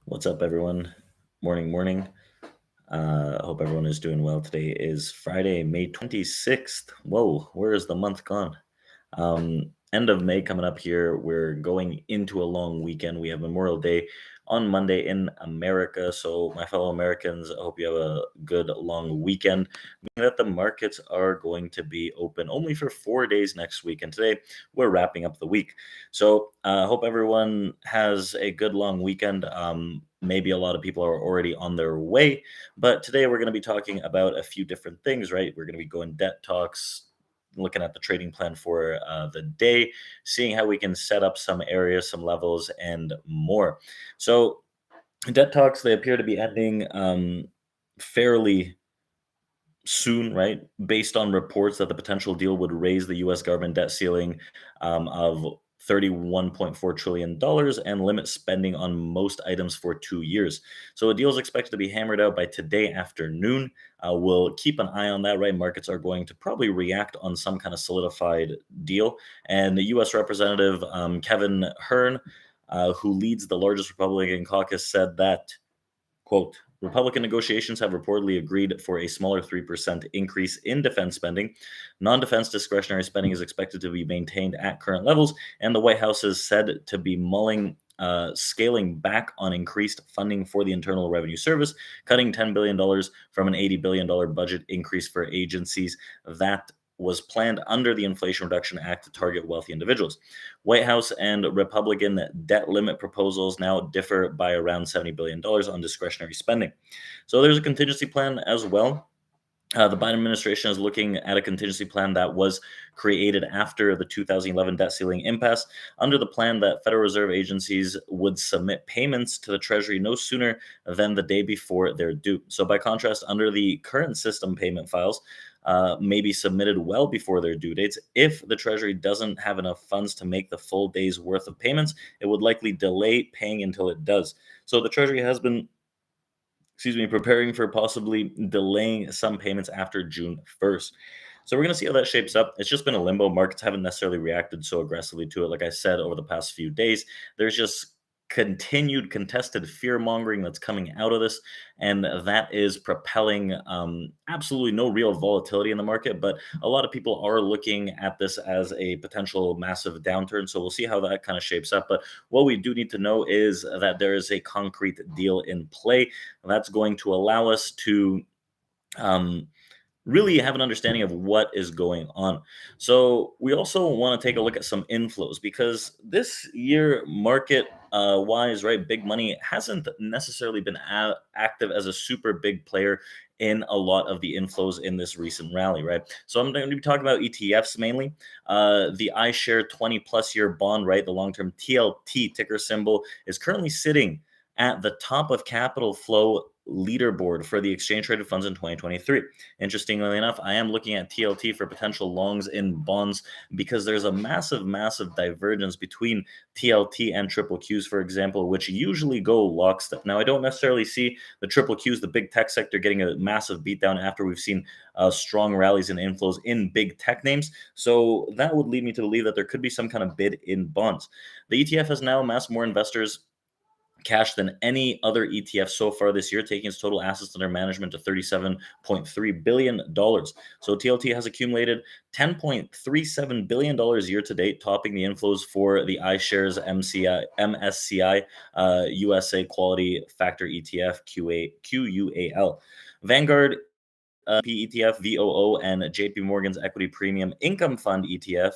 What's up, everyone? Morning. Hope everyone is doing well. Today is Friday, May 26th. Whoa, where is the month gone? End of May coming up here. We're going into a long weekend. We have Memorial Day on Monday in America. So, my fellow Americans, I hope you have a good long weekend. Meaning that the markets are going to be open only for 4 days next week. And today we're wrapping up the week. So, hope everyone has a good long weekend. Maybe a lot of people are already on their way, but today we're going to be talking about a few different things, right? We're going to be going debt talks, looking at the trading plan for the day, seeing how we can set up some areas, some levels, and more. So, debt talks, they appear to be ending fairly soon, right? Based on reports that the potential deal would raise the US government debt ceiling of $31.4 trillion dollars and limit spending on most items for 2 years. So a deal is expected to be hammered out by today afternoon. We'll keep an eye on that, right? Markets are going to probably react on some kind of solidified deal. And the US Representative Kevin Hearn, who leads the largest Republican caucus, said that, quote, Republican negotiations have reportedly agreed for a smaller 3% increase in defense spending. Non defense discretionary spending is expected to be maintained at current levels, and the White House is said to be mulling scaling back on increased funding for the Internal Revenue Service, cutting $10 billion from an $80 billion budget increase for agencies that was planned under the Inflation Reduction Act to target wealthy individuals. White House and Republican debt limit proposals now differ by around $70 billion on discretionary spending. So there's a contingency plan as well. The Biden administration is looking at a contingency plan that was created after the 2011 debt ceiling impasse. Under the plan, that Federal Reserve agencies would submit payments to the Treasury no sooner than the day before they're due. So, by contrast, under the current system, payment files may be submitted well before their due dates. If the Treasury doesn't have enough funds to make the full day's worth of payments, it would likely delay paying until it does. So, the Treasury has been, preparing for possibly delaying some payments after June 1st. So we're going to see how that shapes up. It's just been a limbo. Markets haven't necessarily reacted so aggressively to it. Like I said, over the past few days, there's just continued contested fear mongering that's coming out of this, and that is propelling absolutely no real volatility in the market. But a lot of people are looking at this as a potential massive downturn. So we'll see how that kind of shapes up. But what we do need to know is that there is a concrete deal in play that's going to allow us to um, really have an understanding of what is going on. So we also want to take a look at some inflows because this year, market wise, right, big money hasn't necessarily been active as a super big player in a lot of the inflows in this recent rally, right? So I'm going to be talking about ETFs mainly. The iShare 20 plus year bond, right, the long term TLT ticker symbol, is currently sitting at the top of capital flow leaderboard for the exchange traded funds in 2023. Interestingly enough, I am looking at TLT for potential longs in bonds because there's a massive divergence between TLT and triple Qs, for example, which usually go lockstep. Now, I don't necessarily see the triple Qs, the big tech sector, getting a massive beatdown after we've seen strong rallies and inflows in big tech names. So that would lead me to believe that there could be some kind of bid in bonds. The ETF has now amassed more investors cash than any other ETF so far this year, taking its total assets under management to $37.3 billion. So TLT has accumulated $10.37 billion year to date, topping the inflows for the iShares MSCI USA Quality Factor ETF QUAL. Vanguard ETF, VOO, and JP Morgan's Equity Premium Income Fund ETF,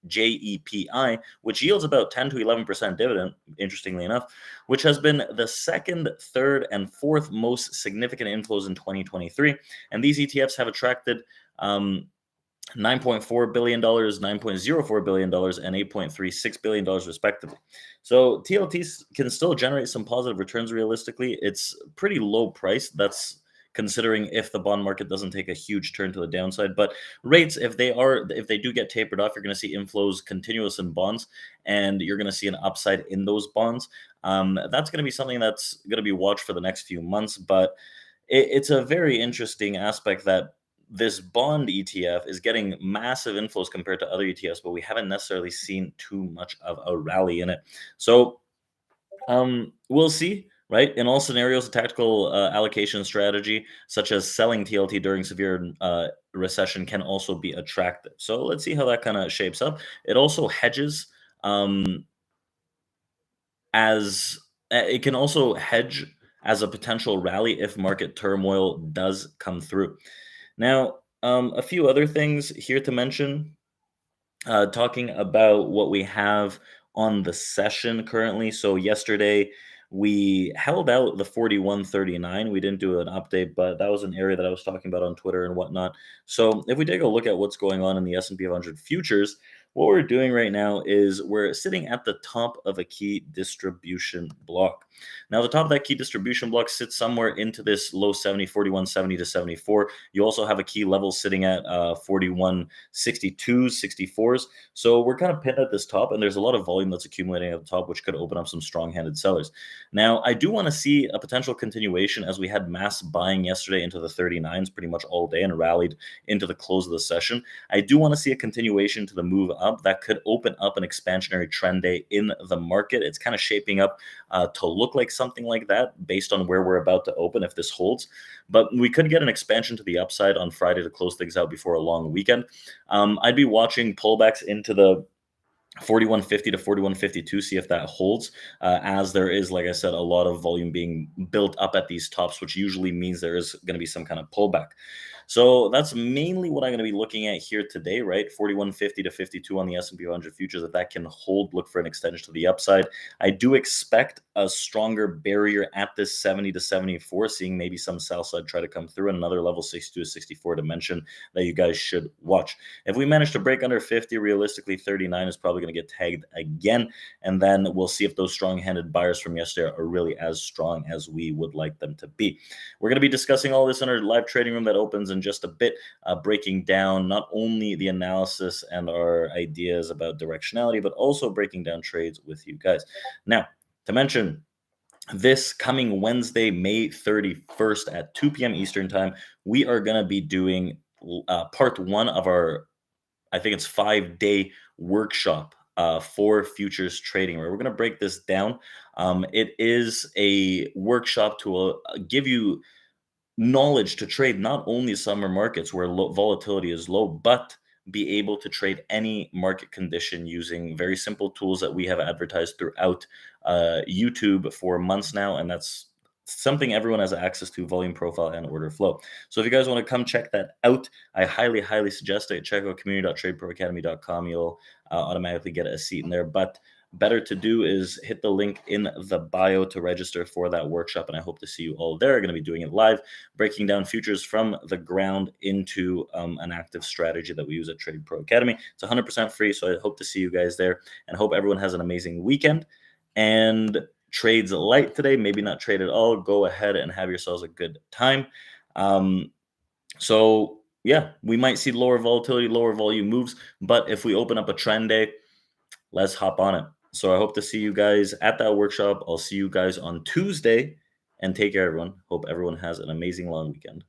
JEPI, which yields about 10 to 11% dividend, interestingly enough, which has been the second, third, and fourth most significant inflows in 2023. And these ETFs have attracted $9.4 billion, $9.04 billion, and $8.36 billion, respectively. So TLTs can still generate some positive returns realistically. It's pretty low price. That's considering if the bond market doesn't take a huge turn to the downside. But rates, if they do get tapered off, you're going to see inflows continuous in bonds, and you're going to see an upside in those bonds. That's going to be something that's going to be watched for the next few months. But it's a very interesting aspect that this bond ETF is getting massive inflows compared to other ETFs, but we haven't necessarily seen too much of a rally in it. So we'll see. right? In all scenarios, a tactical allocation strategy, such as selling TLT during severe recession, can also be attractive. So let's see how that kind of shapes up. It also hedges um, as it can also hedge as a potential rally if market turmoil does come through. Now, a few other things here to mention. Talking about what we have on the session currently. So yesterday we held out the 41.39. We didn't do an update, but that was an area that I was talking about on Twitter and whatnot. So if we take a look at what's going on in the S&P 500 futures, what we're doing right now is we're sitting at the top of a key distribution block. Now, the top of that key distribution block sits somewhere into this low 70, 41.70 to 74. You also have a key level sitting at 41.62, 64s. So we're kind of pinned at this top, and there's a lot of volume that's accumulating at the top, which could open up some strong-handed sellers. Now, I do want to see a potential continuation as we had mass buying yesterday into the 39s pretty much all day and rallied into the close of the session. I do want to see a continuation to the move up that could open up an expansionary trend day in the market. It's kind of shaping up to look like something like that based on where we're about to open if this holds. But we could get an expansion to the upside on Friday to close things out before a long weekend. I'd be watching pullbacks into the 41.50 to 41.52, see if that holds, as there is, like I said, a lot of volume being built up at these tops, which usually means there is going to be some kind of pullback. So that's mainly what I'm going to be looking at here today, right? 41.50 to 52 on the S&P 500 futures. If that can hold, look for an extension to the upside. I do expect a stronger barrier at this 70 to 74, seeing maybe some sell side try to come through, and another level 62 to 64 to mention that you guys should watch. If we manage to break under 50, realistically 39 is probably going to get tagged again, and then we'll see if those strong-handed buyers from yesterday are really as strong as we would like them to be. We're going to be discussing all this in our live trading room that opens in just a bit, breaking down not only the analysis and our ideas about directionality, but also breaking down trades with you guys. Now, to mention, this coming Wednesday, May 31st at 2 p.m. Eastern Time, we are going to be doing part one of our, I think it's 5-day workshop for futures trading, where we're going to break this down. It is a workshop to give you knowledge to trade not only summer markets where volatility is low, but be able to trade any market condition using very simple tools that we have advertised throughout YouTube for months now. And that's something everyone has access to: volume profile and order flow. So if you guys want to come check that out, I highly, highly suggest it. Check out community.tradeproacademy.com. You'll automatically get a seat in there. But better to do is hit the link in the bio to register for that workshop, and I hope to see you all there. I'm going to be doing it live, breaking down futures from the ground into an active strategy that we use at Trade Pro Academy. It's 100% free, so I hope to see you guys there, and hope everyone has an amazing weekend. And trades light today, maybe not trade at all. Go ahead and have yourselves a good time. So yeah, we might see lower volatility, lower volume moves, but if we open up a trend day, let's hop on it. So I hope to see you guys at that workshop. I'll see you guys on Tuesday, and take care, everyone. Hope everyone has an amazing long weekend.